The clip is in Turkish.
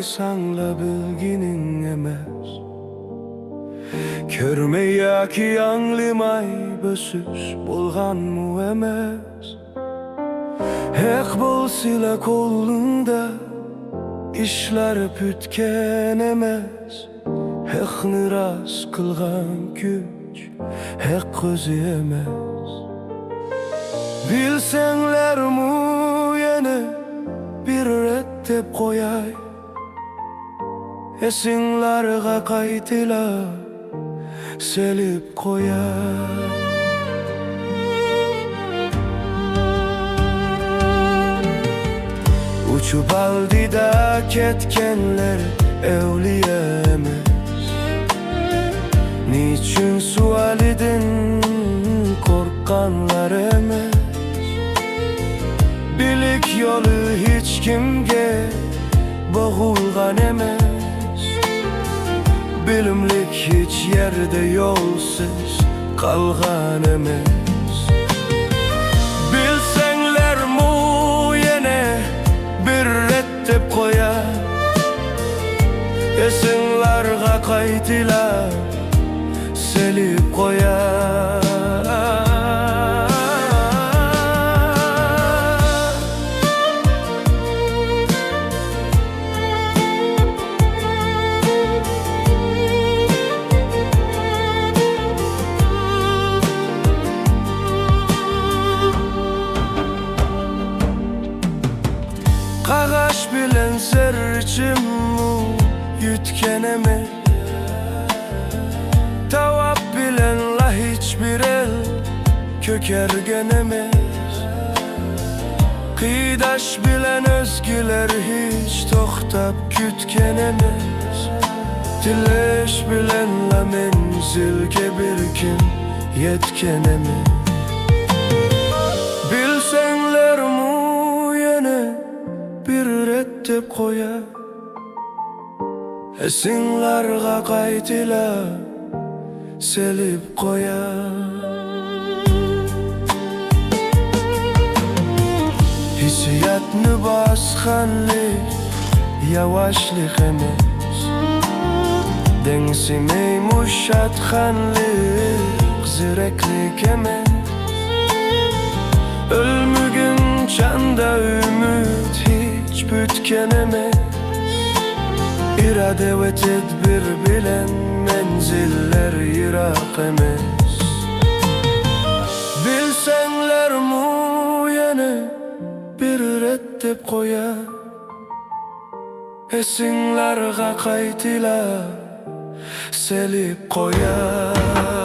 sanla bilginin emes. Körmey yaki anlimay bösüs bolgan mu emes. Hek bolsila kolunda işler pütken emes. Hek niras kılgan güç hek gözü emes. Bilsenler mu yine bir rettep koyay. Esinlarga kaytila selip koyay. Uçup aldı da ketkenler evliye emes. Niçin sual edin korkanlar emes. Bilik yolu hiç kimge boğulgan emes. Bilimlik hiç yerde yolsuz kalgan emes. Bilsenler mu yine bir rettep koyar. Esinlarga kaytila selip koyar. Kagaş bilen serçim mu yütkeneme. Tavap bilen la hiçbir el kökergenemez. Kıydaş bilen özgüler hiç tohtap kütkenemez. Dileş bilen la menzilge bir kim yetkenemez. Bilsenler mu yine bir rettep koyar. Esinlarga kaytila selip koyar. Hissiyatını baskanlık yavaşlık emes. Densimey muşatkanlık zireklik emes. Ölmügün çanda ümit hiç bütken emes. İrade ve tedbir bilen menziller yırak emes. Bilsenler mu yine bir rettep koyar. Esinlarga kaytila selip koyar.